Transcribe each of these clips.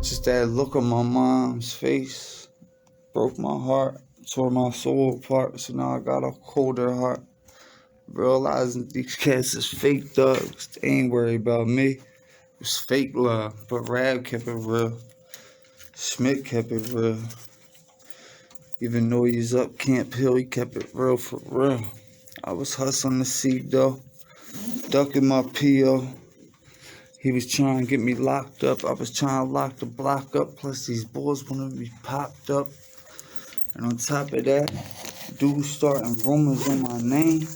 Just that look on my mom's face broke my heart, tore my soul apart. So now I got a colder heart. Realizing these cats is fake thugs. They ain't worried about me. It was fake love, but Rab kept it real. Schmidt kept it real. Even though he's up Camp Hill, he kept it real for real. I was hustling the seat though, ducking my PO. He was trying to get me locked up. I was trying to lock the block up. Plus these boys wanted me popped up. And on top of that, dudes starting rumors on my name.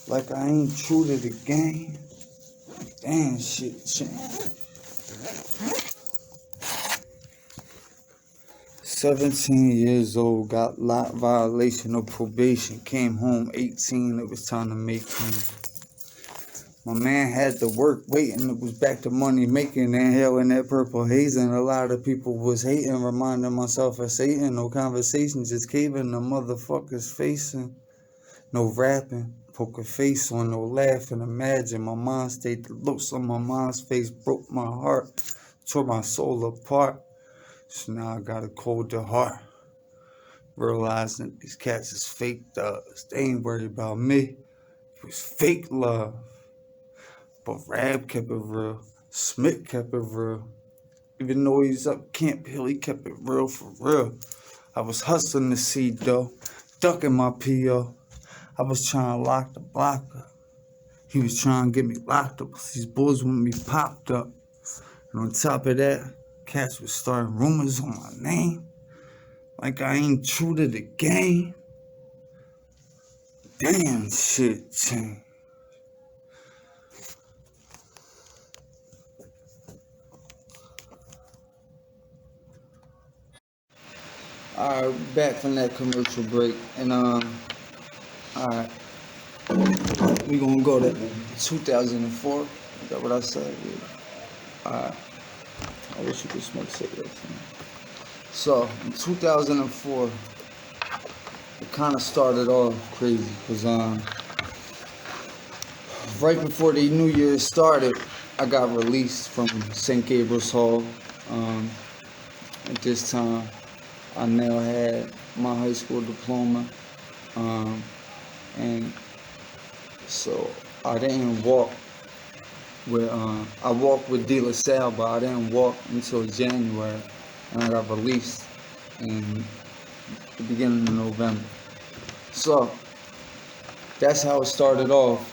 Like I ain't true to the game. Damn, shit changed. 17 years old, got lot violation of probation. Came home 18, it was time to make him. My man had to work waiting, it was back to money making, inhaling that purple hazing. A lot of people was hating, reminding myself of Satan. No conversation, just caving the motherfuckers facing. No rapping, poker face on, no laughing. Imagine my mind state, the looks on my mom's face broke my heart, tore my soul apart. So now I got a colder heart. Realizing these cats is fake thugs. They ain't worried about me. It was fake love. But Rab kept it real. Smith kept it real. Even though he's up Camp Hill, he kept it real for real. I was hustling the seed though, ducking my PO. I was trying to lock the block up. He was trying to get me locked up. These boys want me popped up. And on top of that, cats was starting rumors on my name. Like I ain't true to the game. Damn, shit changed. Alright, back from that commercial break, and alright, we gonna go to 2004. Is that what I said? Yeah. Alright, I wish you could smoke cigarettes. So in 2004, it kind of started off crazy because right before the New Year started, I got released from St. Gabriel's Hall. At this time, I now had my high school diploma, and so I didn't walk with, I walked with De La Salle, but I didn't walk until January, and I got released in the beginning of November. So that's how it started off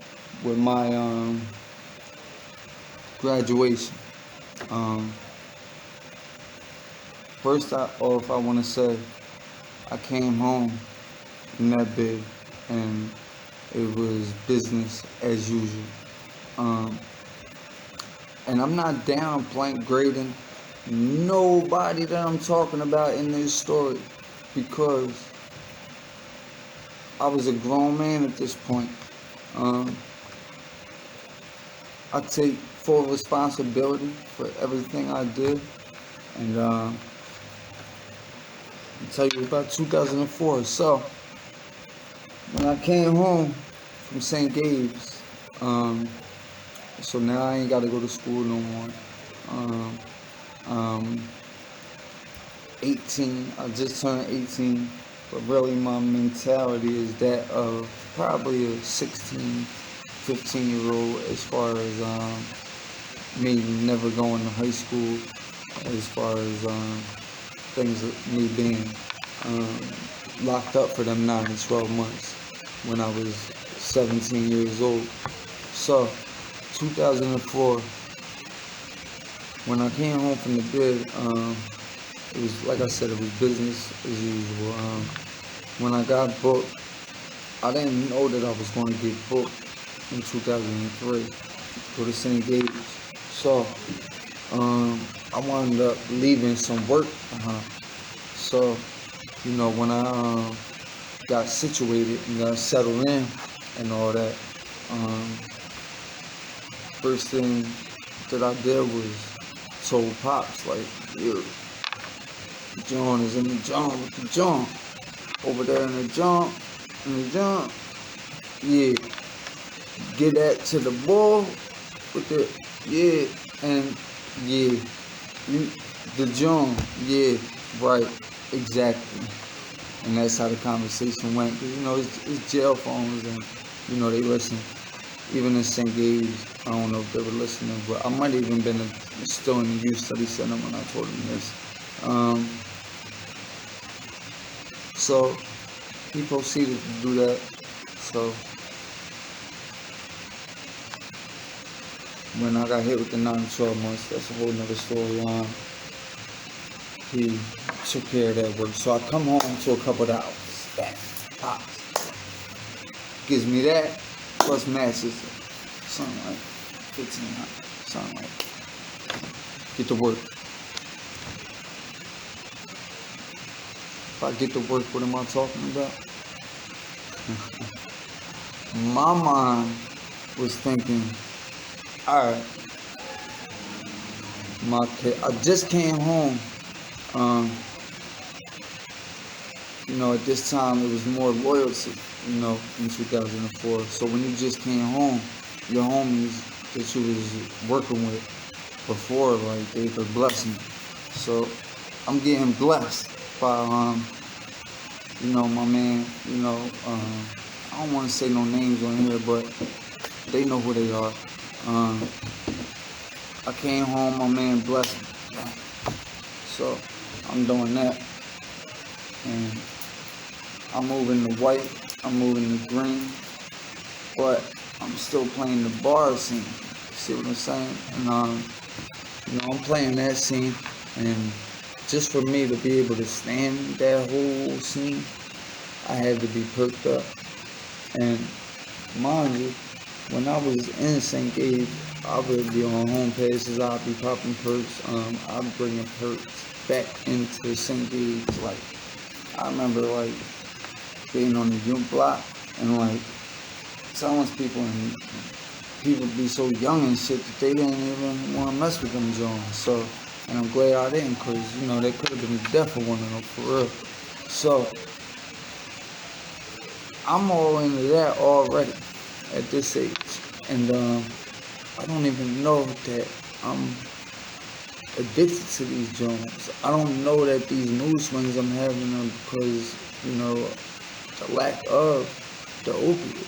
with my graduation. First off, I want to say I came home in that bid, and it was business as usual. And I'm not downplaying grading nobody that I'm talking about in this story, because I was a grown man at this point. I take full responsibility for everything I did, and I'll tell you about 2004. So when I came home from St. Gabe's, so now I ain't got to go to school no more. 18, I just turned 18, but really my mentality is that of probably a 16, 15-year-old, as far as me never going to high school, as far as things of me being locked up for them 9 to 12 months when I was 17 years old. So 2004, when I came home from the bid, it was, like I said, it was business as usual. When I got booked, I didn't know that I was going to get booked in 2003 for the St. Gabe's. So I wound up leaving some work behind. So, you know, when I got situated and got settled in and all that, first thing that I did was told Pops, like, yo, John is in the John with the John. Over there in the John, yeah. Get that to the ball with the, yeah, and yeah. The June, yeah, right, exactly. And that's how the conversation went. 'Cause, it's jail phones, and they listen. Even in St. Gabe's, I don't know if they were listening, but I might have even been still in the youth study center when I told them this. Um, so he proceeded to do that. So when I got hit with the 9 to 12 months, that's a whole nother storyline. He took care of that work. So I come home to a couple of hours. Bang, pops. Gives me that, plus matches, something like 1,500, something like that. Get to work. If I get to work, what am I talking about? My mind was thinking, alright, I just came home. At this time it was more loyalty, in 2004. So when you just came home, your homies that you was working with before, like, they were blessing. So I'm getting blessed by, my man, I don't want to say no names on here, but they know who they are. I came home, my man blessed me. So I'm doing that. And I'm moving to white, I'm moving to green, but I'm still playing the bar scene. See what I'm saying? And I'm playing that scene, and just for me to be able to stand that whole scene, I had to be perked up. And mind you, when I was in St. Gabe, I would be on home passes, I'd be popping perks, I'd be bringing perks back into St. Gabe. Like, I remember, like, being on the youth block and, like, telling people, and people be so young and shit that they didn't even want to mess with them Jones. So, and I'm glad I didn't, because, they could have been death for one of them, for real. So, I'm all into that already at this age. And I don't even know that I'm addicted to these Jones. I don't know that these mood swings I'm having them because, the lack of the opiate.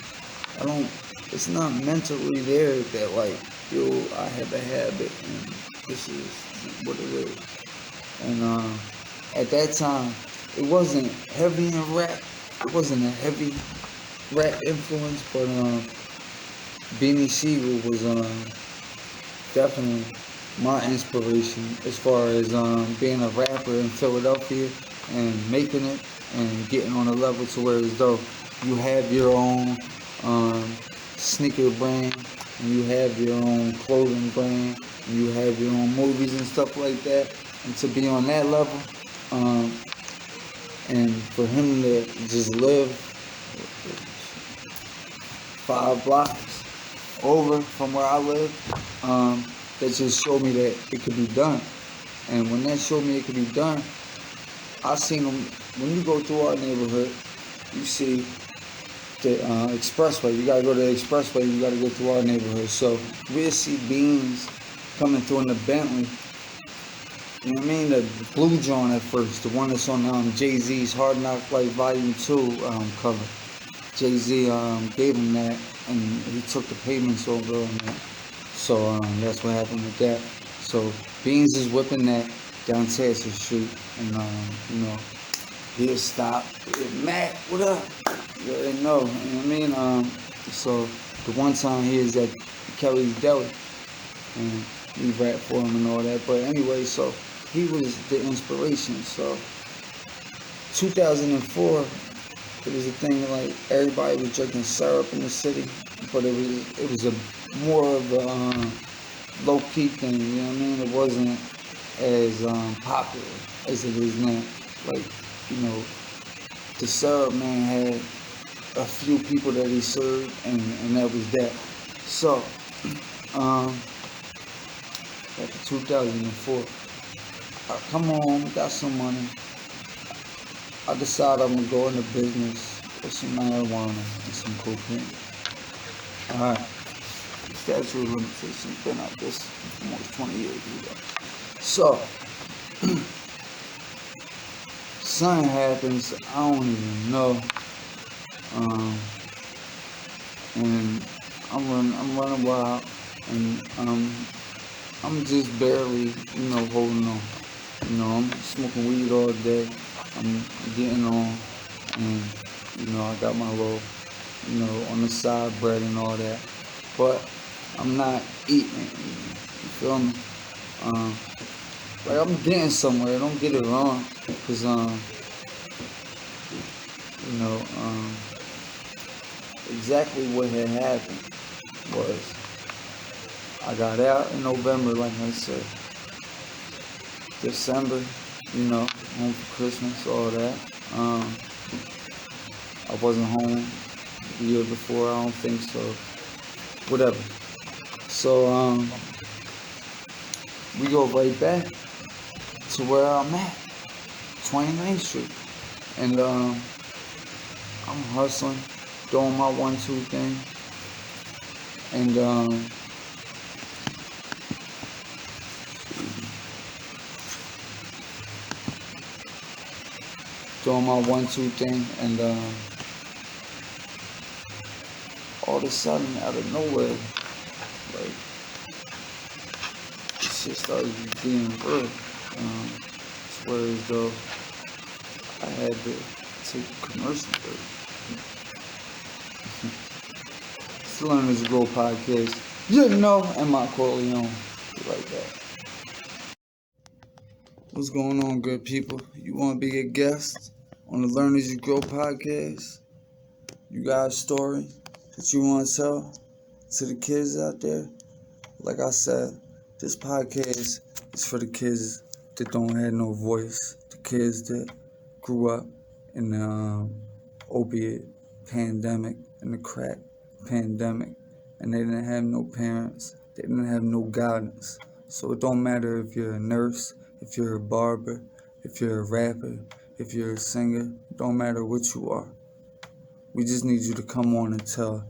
It's not mentally there that, like, I have a habit and this is what it is. And at that time, it wasn't heavy in rap. It wasn't a heavy rap influence, but Beanie Siegel was definitely my inspiration as far as being a rapper in Philadelphia and making it and getting on a level to where as though you have your own sneaker brand, and you have your own clothing brand, and you have your own movies and stuff like that. And to be on that level, and for him to just live 5 blocks over from where I live, that just showed me that it could be done. And when that showed me it could be done, I seen them. When you go through our neighborhood, you see the expressway. You gotta go to the expressway. You gotta go through our neighborhood. So we'll see Beans coming through in the Bentley. You know what I mean? The blue John at first, the one that's on Jay-Z's Hard Knock Life Volume 2 cover. Jay-Z gave him that, and he took the payments over on that. So that's what happened with that. So Beans is whipping that down Tassel Street, and he'll stop. Matt, what up? You already know. You know what I mean? So the one time he is at Kelly's Deli, and we rap for him and all that. But anyway, so he was the inspiration. So 2004, it was a thing like everybody was drinking syrup in the city, but it was a more of a low-key thing, you know what I mean? It wasn't as popular as it is now. Like, the syrup man had a few people that he served, and that was that. So, back in 2004, I come home, got some money. I decided I'm gonna go into business with some marijuana and some cocaine. Alright. The statute of limitations been out this almost 20 years ago. So, something happens, I don't even know. And I'm running wild, and I'm just barely, holding on. I'm smoking weed all day. I'm getting on, and I got my little, on the side bread and all that. But I'm not eating it. You feel me? Like I'm getting somewhere. Don't get it wrong, cause exactly what had happened was I got out in November, like I said. December, home for Christmas, all that. I wasn't home the year before, I don't think so. Whatever. So we go right back to where I'm at, 29th Street. And I'm hustling, doing my 1-2 thing. And doing my 1-2 thing, and all of a sudden, out of nowhere, like, this shit started being real. It's where as though I had to take a commercial break. It's the Learn as You Grow podcast. M-I-Corleone. Like that. What's going on, good people? You want to be a guest on the Learn as You Grow podcast? You got a story that you want to tell to the kids out there? Like I said, this podcast is for the kids that don't have no voice, the kids that grew up in the opiate pandemic and the crack pandemic, and they didn't have no parents, they didn't have no guidance. So it don't matter if you're a nurse, if you're a barber, if you're a rapper, if you're a singer, it don't matter what you are. We just need you to come on and tell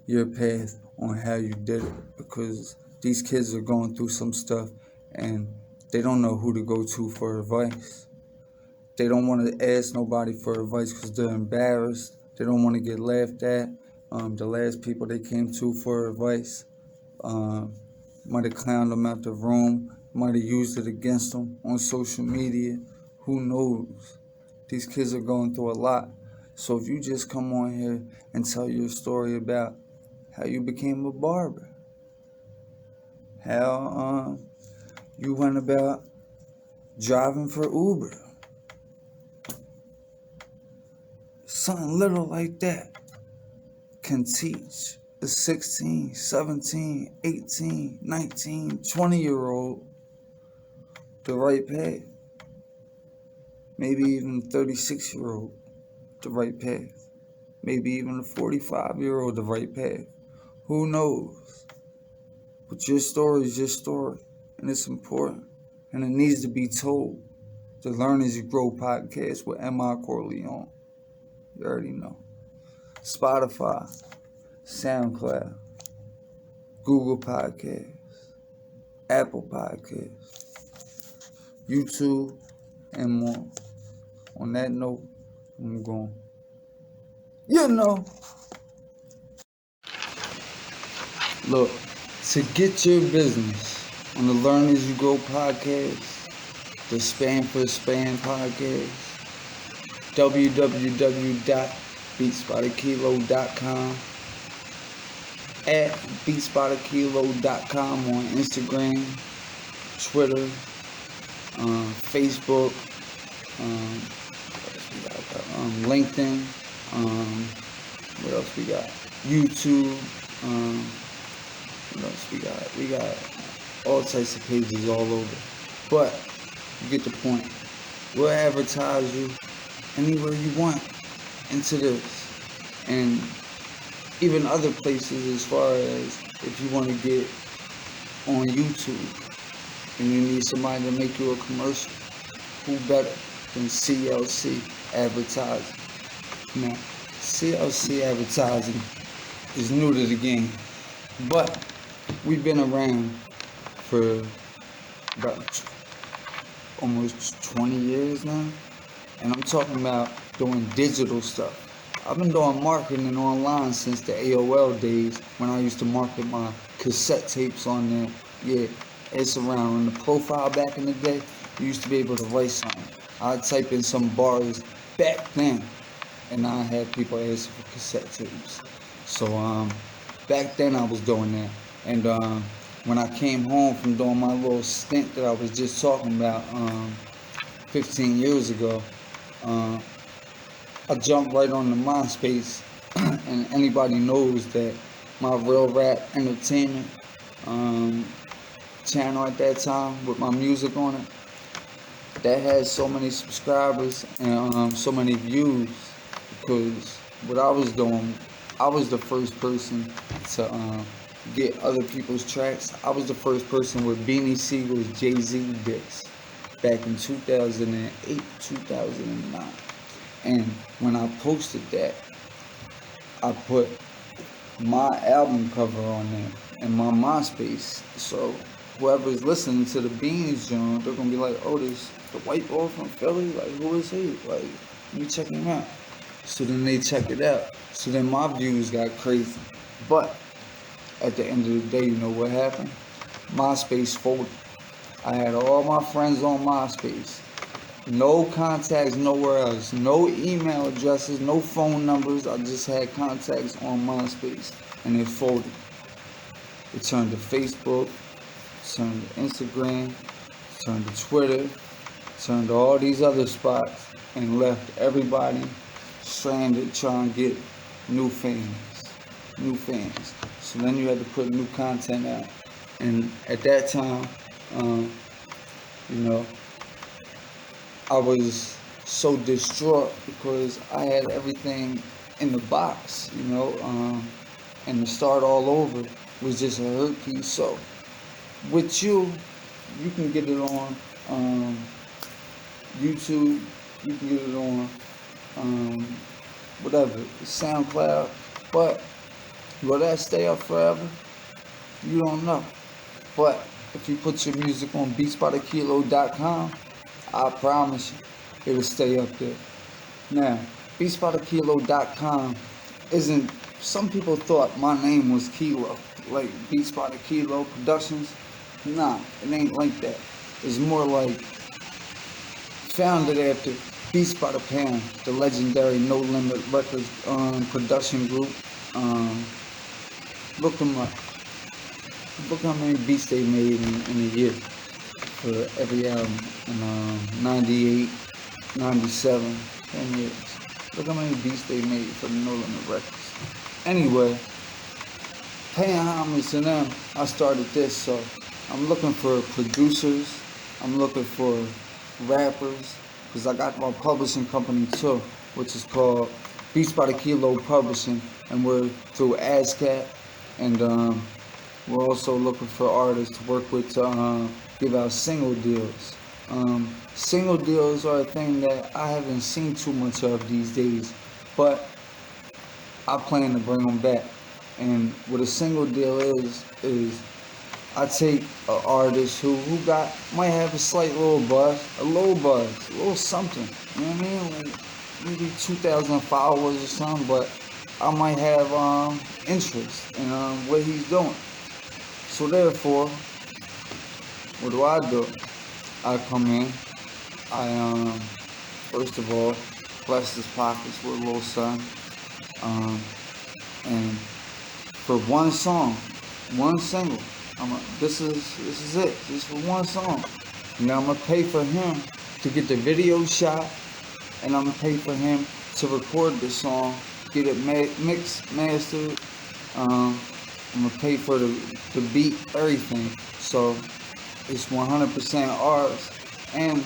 your path on how you did it, because these kids are going through some stuff and they don't know who to go to for advice. They don't want to ask nobody for advice because they're embarrassed. They don't want to get laughed at. The last people they came to for advice might have clowned them out the room, might have used it against them on social media. Who knows? These kids are going through a lot. So if you just come on here and tell your story about how you became a barber, how you went about driving for Uber, something little like that can teach a 16, 17, 18, 19, 20-year-old the right path. Maybe even 36-year-old the right path. Maybe even a 45-year-old the right path. Who knows? But your story is your story, and it's important, and it needs to be told. The Learn as You Grow podcast with M-I-Corleone. You already know. Spotify, SoundCloud, Google Podcasts, Apple Podcasts, YouTube, and more. On that note, I'm going. Look, to get your business on the Learn as You Grow podcast, the Spam for Spam podcast, www.beatsbythekilo.com, at beatsbythekilo.com on Instagram, Twitter, Facebook, LinkedIn, what else we got? YouTube, what else we got? We got all types of pages all over. But you get the point. We'll advertise you anywhere you want into this, and even other places, as far as if you want to get on YouTube and you need somebody to make you a commercial, who better than CLC Advertising? Now, CLC Advertising is new to the game, but we've been around for about almost 20 years now. And I'm talking about doing digital stuff. I've been doing marketing online since the AOL days when I used to market my cassette tapes on there. Yeah, it's around. In the profile back in the day, you used to be able to write something. I'd type in some bars back then, and I had people asking for cassette tapes. So back then I was doing that. And when I came home from doing my little stint that I was just talking about 15 years ago, I jumped right on the MySpace, and anybody knows that my Real Rap Entertainment channel at that time with my music on it, that had so many subscribers and so many views because what I was doing, I was the first person to get other people's tracks. I was the first person with Beanie Siegel's Jay-Z discs back in 2008, 2009. And when I posted that, I put my album cover on there and my MySpace. So whoever's listening to the Beans joint, they're gonna be like, oh, this the white boy from Philly? Like, who is he? Like, let me check him out. So then they check it out. So then my views got crazy. But at the end of the day, you know what happened? MySpace folded. I had all my friends on MySpace. No contacts nowhere else. No email addresses, no phone numbers. I just had contacts on MySpace. And it folded. It turned to Facebook, turned to Instagram, turned to Twitter, turned to all these other spots, and left everybody stranded trying to get new fans. So then you had to put new content out. And at that time, you know, I was so distraught because I had everything in the box, you know, and to start all over was just a hurt piece. So with you can get it on YouTube, you can get it on whatever, SoundCloud, but will that stay up forever? You don't know. But if you put your music on beatsbythekilo.com, I promise you, it'll stay up there. Now, beatsbythekilo.com isn't, some people thought my name was Kilo, like Beats by the Kilo Productions. Nah, it ain't like that. It's more like founded after Beats by the Pound, the legendary No Limit Records production group. Look them up. Look how many beats they made in a year for every album in 98, 97, 10 years. Look how many beats they made for the No Limit Records. Anyway, paying homage to them, I started this. So I'm looking for producers. I'm looking for rappers, because I got my publishing company too, which is called Beats by the Kilo Publishing, and we're through ASCAP, and we're also looking for artists to work with to give out single deals. Single deals are a thing that I haven't seen too much of these days, but I plan to bring them back. And what a single deal is I take an artist who might have a slight little buzz, a little something, you know what I mean? Like maybe 2,000 followers or something, but I might have interest in what he's doing. So therefore, what do? I come in, I first of all bless his pockets with a little something, and for one song, one single, this is it. This is for one song. Now I'm gonna pay for him to get the video shot, and I'm gonna pay for him to record the song, get it mixed, mastered. I'm gonna pay for the beat, everything. So it's 100% ours. And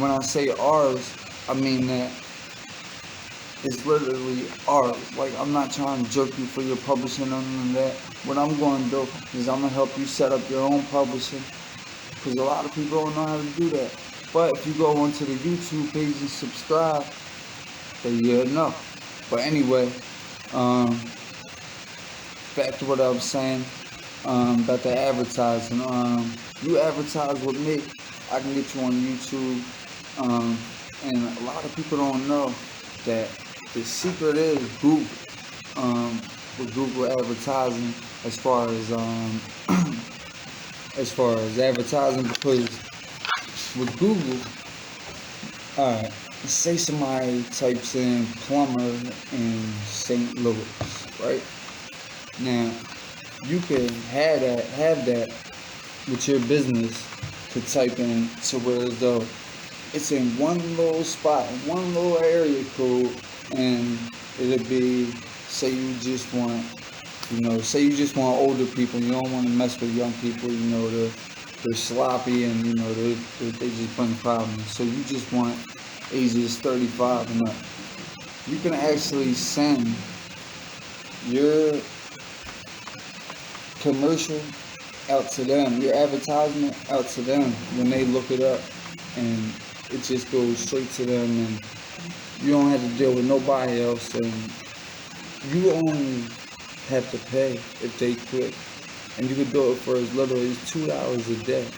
when I say ours, I mean that it's literally ours. Like, I'm not trying to jerk you for your publishing or none of that. What I'm going to do is I'm going to help you set up your own publishing, because a lot of people don't know how to do that. But if you go onto the YouTube page and subscribe, then you know. But anyway, back to what I was saying about the advertising. You advertise with me, I can get you on YouTube And a lot of people don't know that the secret is Google. With Google advertising, as far as advertising, because with Google, alright, say somebody types in plumber in St. Louis, right? Now, you can have that with your business to type in to where as though it's in one little spot, in one little area code, and it'll be, say you just want older people, you don't want to mess with young people, they're sloppy and, they just bring problems. So you just want ages 35 and up. You can actually send your commercial out to them, your advertisement out to them when they look it up, and it just goes straight to them, and you don't have to deal with nobody else, and you only have to pay if they click, and you can do it for as little as $2 a day.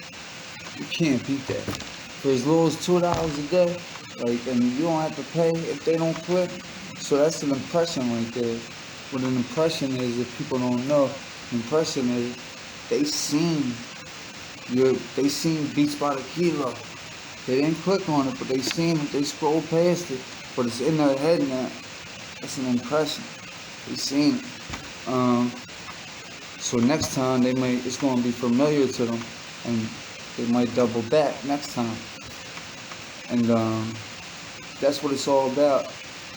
You can't beat that. For as little as $2 a day, and you don't have to pay if they don't click. So that's an impression right there. What an impression is, if people don't know, an impression is they seen Beats by the Kilo. They didn't click on it, but they seen it. They scrolled past it, but it's in their head now. That's an impression. They seen it. So next time it's going to be familiar to them, and they might double back next time. And that's what it's all about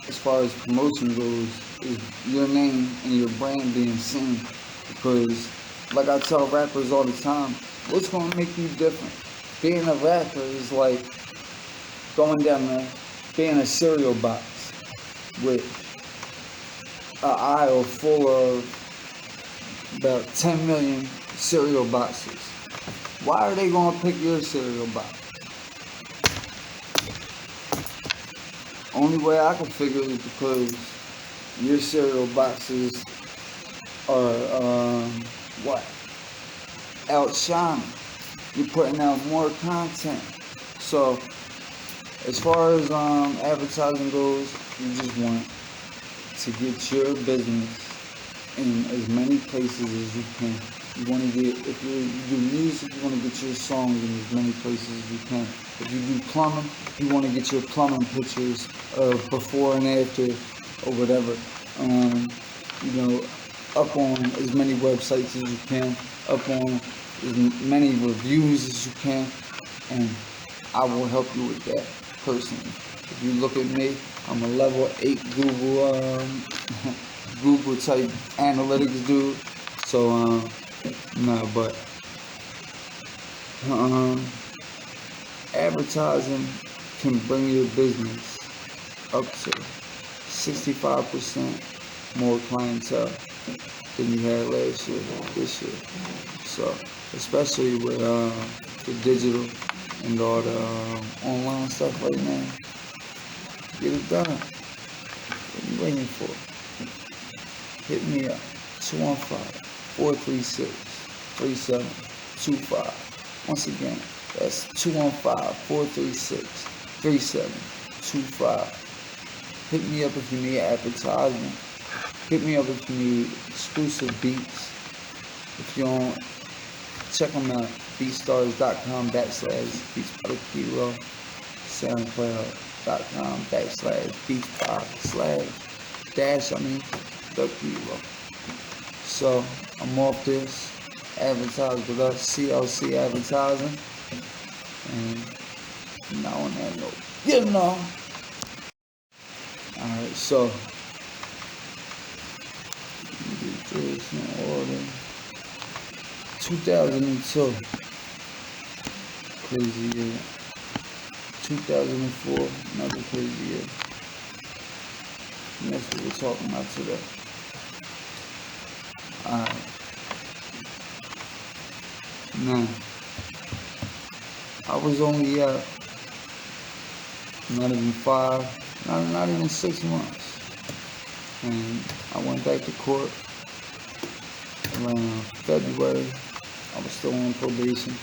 as far as promotion goes, is your name and your brand being seen. Because, like I tell rappers all the time, what's going to make you different? Being a rapper is like going down there, being a cereal box with an aisle full of about 10 million cereal boxes. Why are they going to pick your cereal box? Only way I can figure it is because your cereal boxes are outshining. You're putting out more content. So as far as advertising goes, you just want to get your business in as many places as you can. You want to get, if you do music, you want to get your songs in as many places as you can. If you do plumbing, you want to get your plumbing pictures of before and after or whatever. Up on as many websites as you can, up on as many reviews as you can, and I will help you with that personally. If you look at me, I'm a level 8 Google type analytics dude. So advertising can bring your business up to 65% more clientele than you had last year, this year. So, especially with the digital and all the online stuff right now, get it done. What are you waiting for? Hit me up, 215-436-3725. Once again, that's 215-436-3725. Hit me up if you need advertisement. Hit me up if you need exclusive beats. If you don't, check them out. Beatstars.com/Beats by the Kilo. SoundCloud.com/Beats/the Kilo. So I'm off this. Advertise with us, CLC Advertising. And now on that note, Alright, so get this in order. 2002, crazy year. 2004, another crazy year. And that's what we're talking about today. Alright. Now, I was only not even 6 months. And I went back to court around February. I was still on probation.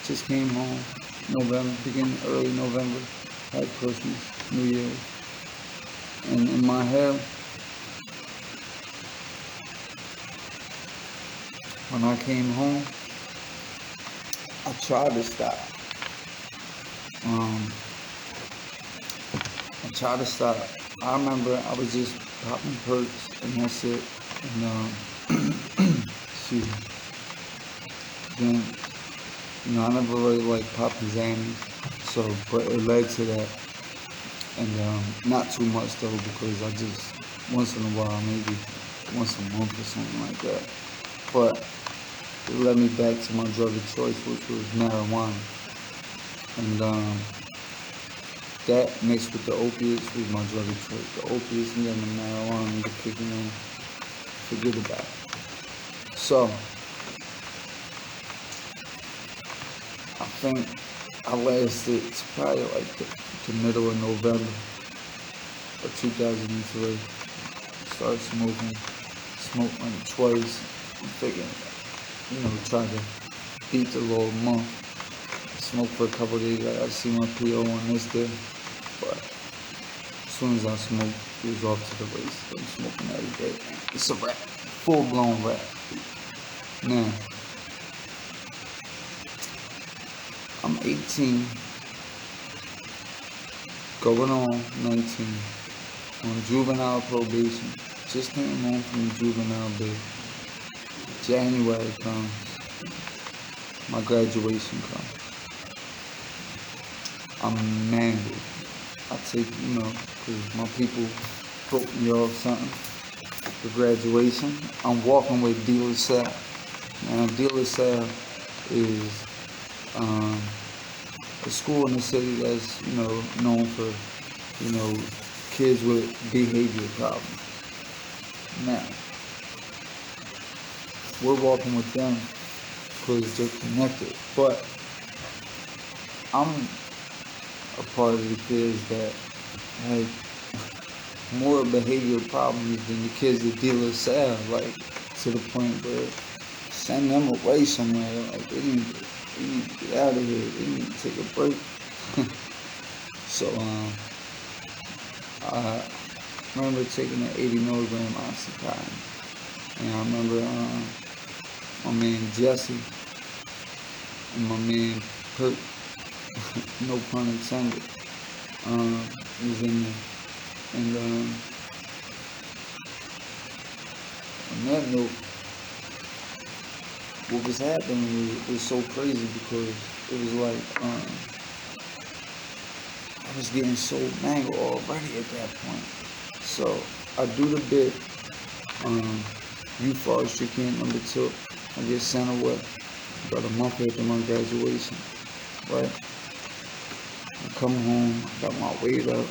Just came home early November. had Christmas, New Year's, and in my head, when I came home, I tried to stop. I tried to stop. I remember I was just popping perks and that's it. And excuse me. Then, I never really liked popping Xannies, so but it led to that. And not too much though, because I just once in a while, maybe once a month or something like that. But it led me back to my drug of choice, which was marijuana. And that mixed with the opiates was my drug of choice. The opiates and then the marijuana to kicking in. Forget about it. So I think I lasted probably like the middle of November of 2003. Started smoked like twice. I'm thinking, try to beat the little month. Smoked for a couple of days. I see my PO on this day, but as soon as I smoked, it was off to the races. I'm smoking every day. It's a rap, full blown rap. Now, I'm 18, going on 19, on juvenile probation. Just came home from the juvenile bed. January comes, my graduation comes. I'm mangled. I take, because my people broke me off something for graduation. I'm walking with De La Salle. Now, De La Salle is a school in the city that's, known for, kids with behavior problems. Now, we're walking with them because they're connected. But I'm a part of the kids that had more behavioral problems than the kids that De La Salle, like to the point where send them away somewhere, like they need to get out of here, they need to take a break. So I remember taking an 80 milligram oxycontin, and I remember my man Jesse and my man Kurt, no pun intended, was in there. And on that note, what was happening was so crazy because it was like I was getting so mangled already at that point. So I do the bit, youth forestry camp number 2. I get sent away about a month after my graduation, right? I come home, got my weight up,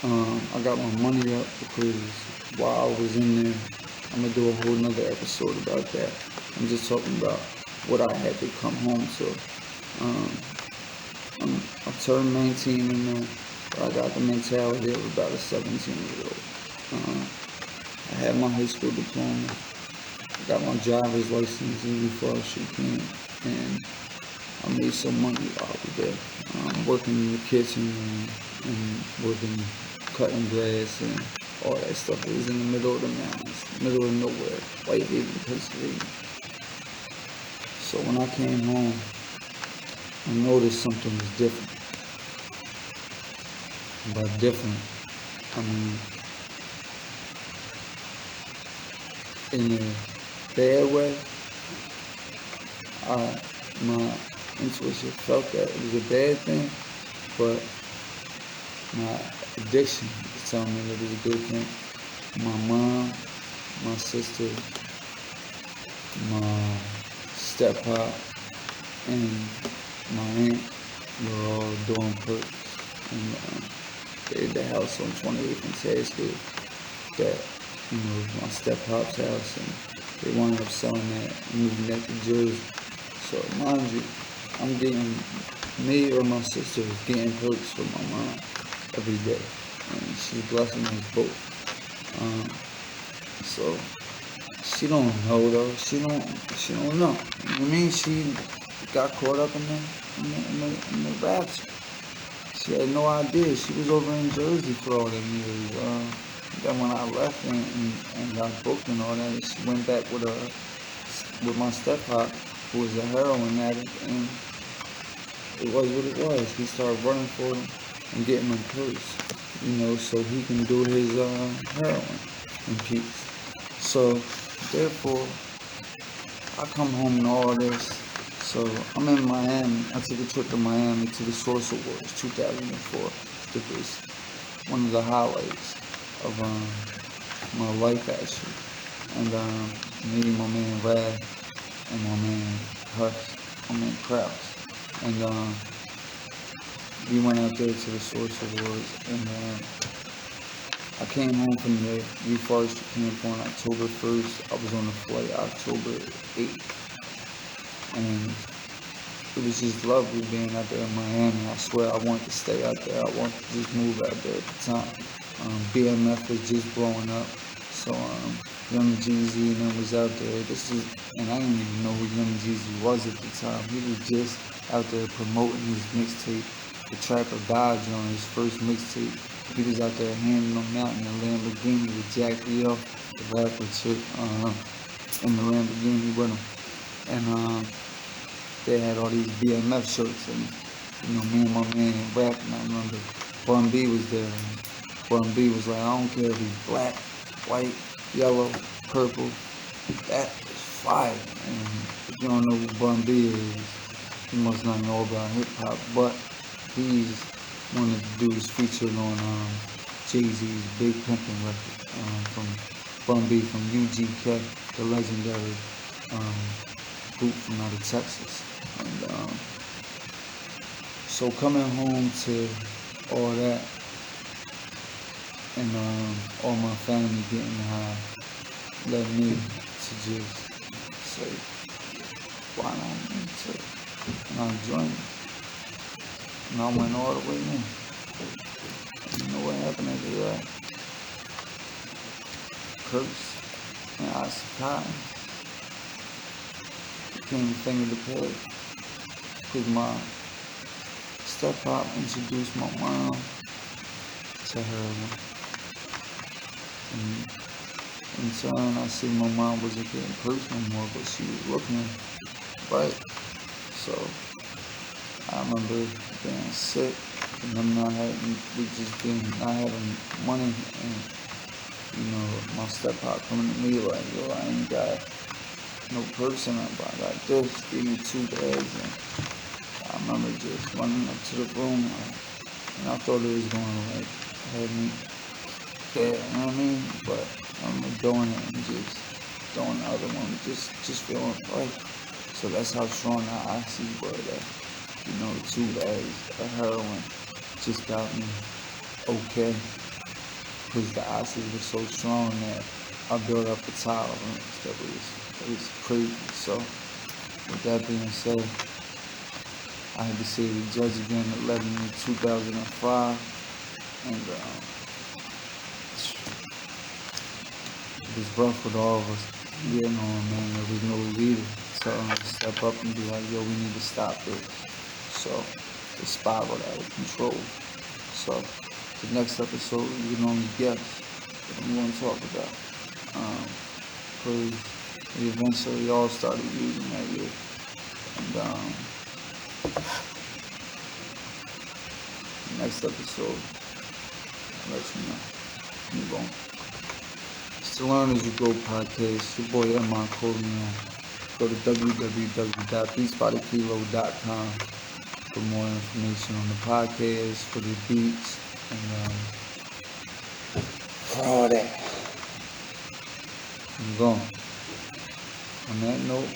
I got my money up because while I was in there, I'm gonna do a whole nother episode about that. I'm just talking about what I had to come home to. I turned 19 and I got the mentality of about a 17-year-old. I had my high school diploma, I got my driver's license in forestry camp, and I made some money out of there. Working in the kitchen and working, cutting grass and all that stuff. It was in the middle of the mountains, middle of nowhere, Whitehaven, Pennsylvania. So when I came home, I noticed something was different. By different, I mean in a bad way. My intuition felt that it was a bad thing, but my addiction was telling me that it was a good thing. My mom, my sister, my step-pop, and my aunt were all doing perks. And they had the house on 28th and Tasker that, my step-pop's house, and they wound up selling that, moving that to Jersey. So mind you, I'm getting, me or my sister is getting perks from my mom every day, and she's blessing us both. So she don't know though. She don't know. You know what I mean? She got caught up in the rapture. She had no idea. She was over in Jersey for all them years. Then when I left and got booked and all that, she went back with my step-pop, who was a heroin addict, and it was what it was. He started running for them and getting them perks, so he can do his heroin in peace. So, therefore, I come home and all this. So, I'm in Miami. I took a trip to Miami to the Source Awards 2004. It was one of the highlights of my life, actually. And me, my man Rad, and my man Huss, my man Kraus. And we went out there to the Source Awards, and I came home from the reforestry camp on October 1st. I was on a flight October 8th. And it was just lovely being out there in Miami. I swear I wanted to stay out there. I wanted to just move out there at the time. BMF was just blowing up. So Young Jeezy and them was out there. And I didn't even know who Young Jeezy was at the time. He was just out there promoting his mixtape, The Track of God on his first mixtape. He was out there handing them out in a Lamborghini with Jack Leo, the rapper chick, in the Lamborghini with him. And they had all these BMF shirts, and me and my man rapping. I remember Bun B was there. And Bun B was like, I don't care if he's black, white, yellow, purple. That is fire. And if you don't know who Bun B is, you must not know about hip hop. But he's one of the dudes featured on Jay-Z's Big Pimpin' record from Bun B from UGK, the legendary group from out of Texas. And so coming home to all that, and all my family getting high, led me to just say, why not me too? And I joined it. And I went all the way in. And you know what happened after that? Curse and Asakai became a thing of the past. Because my step-pop introduced my mom to heroin. And in turn, I see my mom wasn't getting perks no more, but she was looking right. So I remember being sick, and them not having money, and my step-pop coming to me like, yo, I ain't got no perks in it, but I got this, give me 2 bags. And I remember just running up to the room, and I thought it was going to have me dead, you know what I mean? But I remember doing it and just throwing the other one, just feeling right. So that's how strong the oxy was. That, 2 bags of heroin just got me okay, because the oxy was so strong that I built up a tolerance that was crazy. So with that being said, I had to see the judge again at 11 in 2005, and it was rough with all of us. Man, there was no leader telling us to step up and be like, yo, we need to stop this. So it spiraled out of control. So the next episode, you can only guess what I'm going to talk about. Because we eventually all started using that year. And next episode, I'll let you know. Move on. It's the Learn As You Go podcast. Your boy M-I-Corleone. Go to www.beatsbykilo.com for more information on the podcast, for the beats, and for all that. I'm going. On that note,